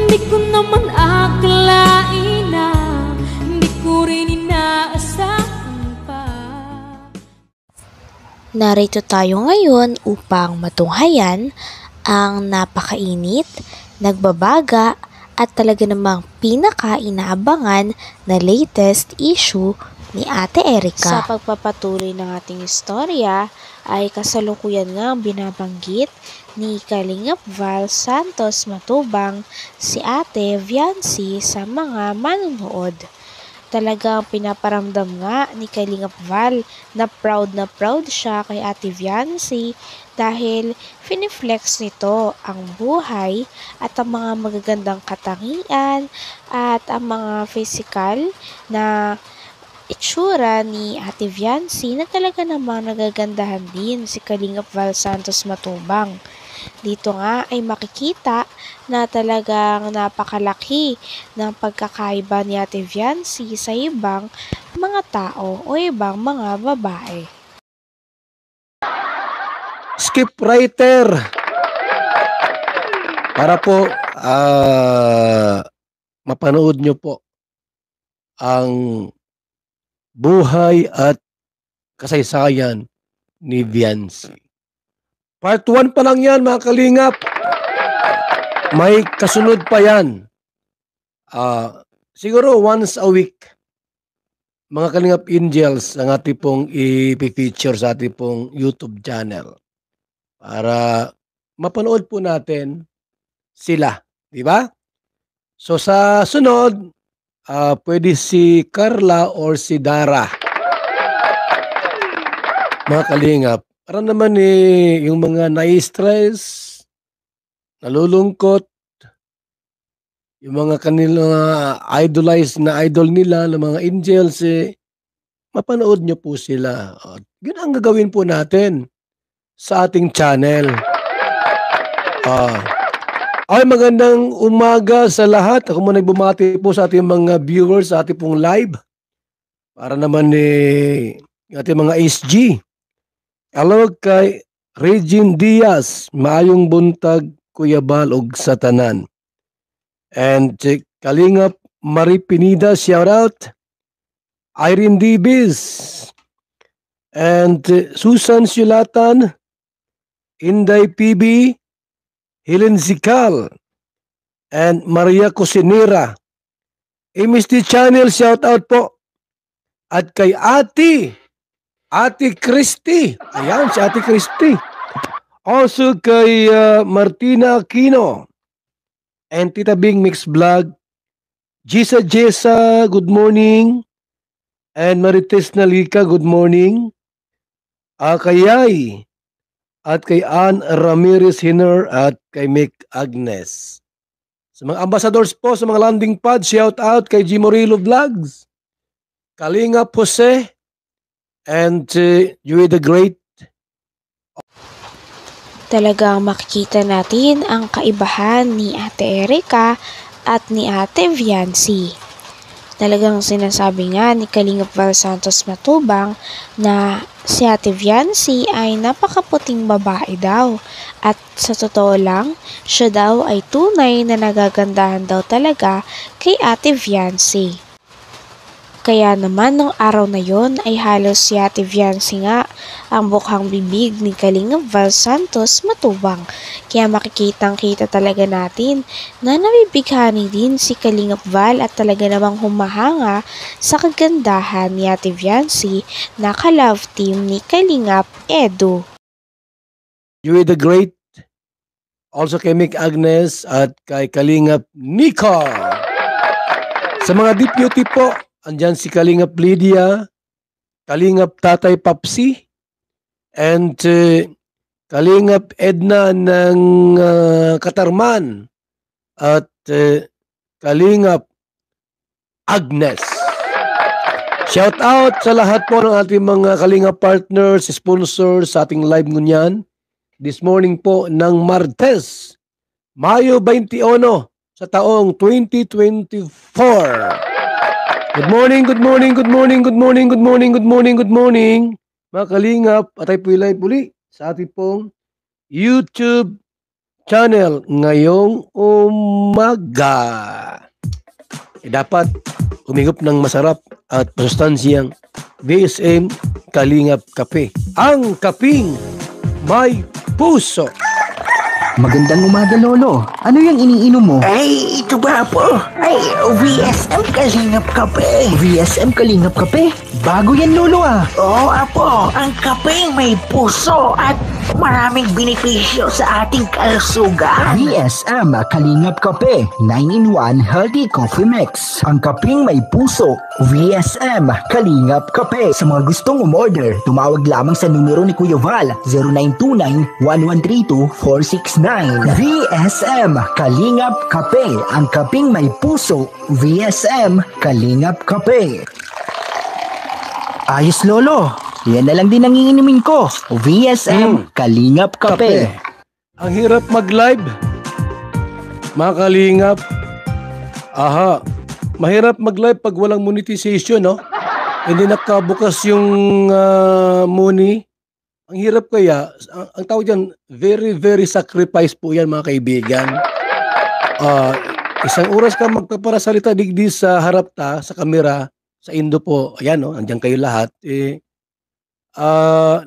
Di ko naman akalain na di ko rin inaasahan pa. Narito tayo ngayon upang matunghayan ang napakainit, nagbabaga at talaga namang pinaka-inaabangan na latest issue ni Ate Erica. Sa pagpapatuloy ng ating istorya ay kasalukuyan nga binabanggit ni Kalingap Val Santos Matubang si Ate Viancy sa mga manonood. Talagang pinaparamdam nga ni Kalingap Val na proud siya kay Ate Viancy dahil finiflex nito ang buhay at ang mga magagandang katangian at ang mga physical na itsura ni Ate Viancy na talaga namang nagagandahan din si Kalingap Val Santos Matubang. Dito nga ay makikita na talagang napakalaki ng pagkakaiba ni Ate Viancy sa ibang mga tao o ibang mga babae. Scriptwriter para po mapanood nyo po ang buhay at kasaysayan ni Viancy. Part 1 pa lang yan, mga kalingap. May kasunod pa yan. Siguro once a week, mga kalingap angels, ang ating pong i-feature sa ating pong YouTube channel. Para mapanood po natin sila. Di ba? So sa sunod, pwede si Carla or si Dara. Mga kalingap. Para naman yung mga na-stress, nalulungkot, yung mga kanilang idolized na idol nila, ng mga angels, mapanood nyo po sila. Yun ang gagawin po natin sa ating channel. Ay, magandang umaga sa lahat. Ako muna nagbumati po sa ating mga viewers sa ating pong live. Para naman ating mga SG. Hello kay Regine Diaz, maayong buntag Kuya Bal og sa tanan. And Kalingap Marie Pinida, shout out. Irene Dibis. And Susan Sulatan, Inday PB, Helen Zikal, and Maria Cosinera. MSD Channel, shout out po. At kay Ate Christy. Ayan, si Ate Christy. Also kay Martina Aquino. And Tita Bing Mix Vlog. Jessa, good morning. And Marites Nalika, good morning. Kay Yay. At kay Ann Ramirez Hiner at kay Mick Agnes. Sa mga ambassadors po, sa mga landing pad, shout out kay G. Morillo Vlogs. Kalingap Jose. And you the great. Talagang makikita natin ang kaibahan ni Ate Erica at ni Ate Viancy. Talagang sinasabi nga ni Kalingap Val Santos Matubang na si Ate Viancy ay napakaputing babae daw. At sa totoo lang, siya daw ay tunay na nagagandahan daw talaga kay Ate Viancy. Kaya naman nung araw na yon ay halos si Ate Viancy nga ang bukhang bibig ni Kalingap Val Santos Matubang. Kaya makikitang-kita talaga natin na nabibighani din si Kalingap Val at talaga namang humahanga sa kagandahan ni Ate Viancy na ka-love team ni Kalingap Edu. You the great. Also kay Mick Agnes at kay Kalingap Nico. Sa mga deputy po, andyan si Kalingap Lydia, Kalingap Tatay Papsi, and Kalingap Edna ng Katarman, at Kalingap Agnes. Shout out sa lahat po ng ating mga Kalingap partners, sponsors sa ating live ngunyan. This morning po ng Martes, Mayo 21 sa taong 2024. Good morning, good morning, good morning, good morning, good morning, good morning, good morning. Mga Kalingap, at tayo po live uli sa ating pong YouTube channel ngayong umaga. Dapat humigop ng masarap at masustansyang VSM Kalingap Kape. Ang kaping may puso. Magandang umaga, Lolo. Ano yung iniinom mo? Ay, ito ba po? Ay, VSM Kalingap Kape. VSM Kalingap Kape? Bago yan, Lolo ah. Oo, apo. Ang kape may puso at maraming benepisyo sa ating kalusugan. VSM Kalingap Kape, 9-in-1 Healthy Coffee Mix. Ang kaping may puso, VSM Kalingap Kape. Sa mga gustong umorder, tumawag lamang sa numero ni Kuya Val, 0929-1132-469. VSM Kalingap Kape, ang kaping may puso, VSM Kalingap Kape. Ayos, Lolo. Yan na lang din ang iinumin ko. VSM Kalingap Kape. Ang hirap mag-live. Mga kalingap. Aha. Mahirap mag-live pag walang monetization, no? Hindi nakabukas yung money. Ang hirap kaya, ang tawag dyan, very, very sacrifice po yan, mga kaibigan. Isang oras ka magpaparasalita digdi sa harap sa kamera, sa Indo po, ayan, no? Andiyan kayo lahat.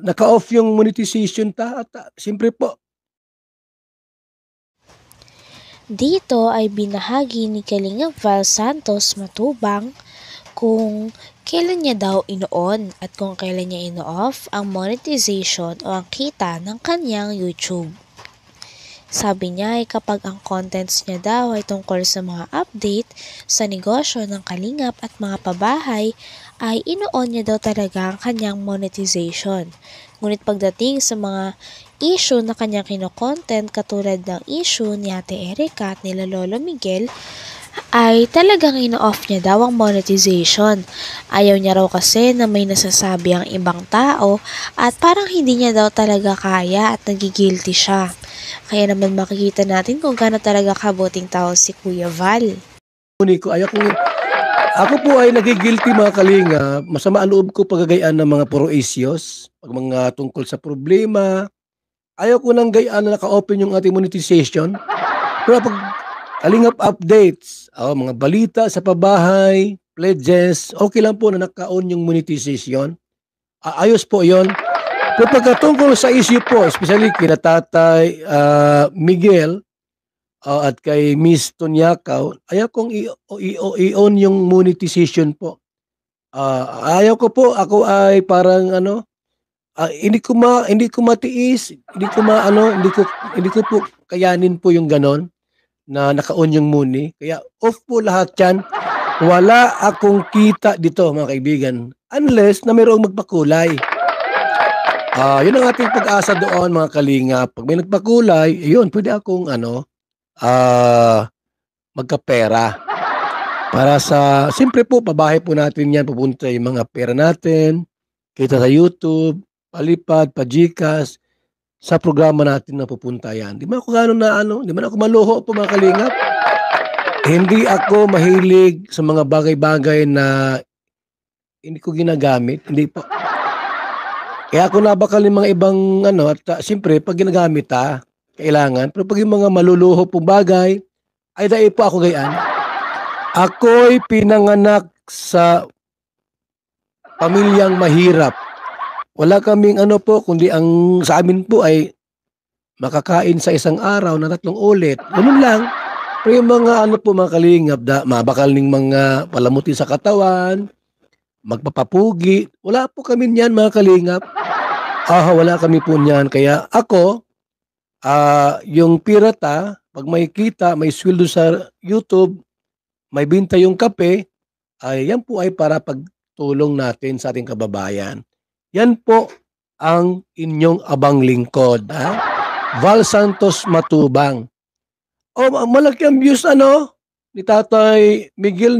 Naka-off yung monetization siyempre po. Dito ay binahagi ni Kalingap Val Santos Matubang kung kailan niya daw ino-on at kung kailan niya ino-off ang monetization o ang kita ng kanyang YouTube. Sabi niya ay kapag ang contents niya daw ay tungkol sa mga update sa negosyo ng Kalingap at mga pabahay, ay ino-on niya daw talaga ang kanyang monetization. Ngunit pagdating sa mga issue na kanyang kino-content katulad ng issue ni Ate Erica at nila Lolo Miguel, ay talagang ino-off niya daw ang monetization. Ayaw niya raw kasi na may nasasabi ang ibang tao at parang hindi niya daw talaga kaya at nagigilty siya. Kaya naman makikita natin kung gaano talaga kabuting tao si Kuya Val. Ako po ay nagigilty, mga kalinga. Masama ang loob ko pagagayaan ng mga puro issues, pag mga tungkol sa problema. Ayaw ko nang gayaan na naka-open yung ating monetization. Pero pag kalingap updates, mga balita sa pabahay, pledges, okay lang po na naka-on yung monetization. Ayos po yon. Pero pagkatungkol sa issue po, especially kina Tatay Miguel at kay Miss Tonyakaw, ayaw kong i-on yung monetization po. Ayaw ko po, ako ay parang hindi ko matiis, hindi ko po kayanin po yung ganon na naka-on yung money. Kaya off po lahat yan. Wala akong kita dito, mga kaibigan, unless na mayroong magpakulay. Yun ang ating pag-asa doon, mga kalinga. Pag may nagpakulay, yun, pwede akong magkapera. Para sa, siyempre po, pabahay po natin yan, pupunta yung mga pera natin, kita sa YouTube, palipad, pa-Gcash, sa programa natin na pupunta yan. Di man ako di man ako maluho po, mga kalingap. Hindi ako mahilig sa mga bagay-bagay na hindi ko ginagamit. Hindi po. Kaya ako nabakal ng mga ibang at siyempre, pag ginagamit kailangan. Pero pag yung mga maluluho pong bagay, ay dahil po ako gayaan. Ako'y pinanganak sa pamilyang mahirap. Wala kaming kundi ang sa amin po ay makakain sa isang araw na 3 ulit. Ganun lang. Pero yung mga mga kalingap, mabakal ng mga palamuti sa katawan, magpapapugi. Wala po kami niyan, mga kalingap. Wala kami po niyan. Kaya ako, yung pirata, pag may kita, may sweldo sa YouTube, may binta yung kape, yan po ay para pagtulong natin sa ating kababayan. Yan po ang inyong abang lingkod. Val Santos Matubang. Malaki ang views ni Tatay Miguel.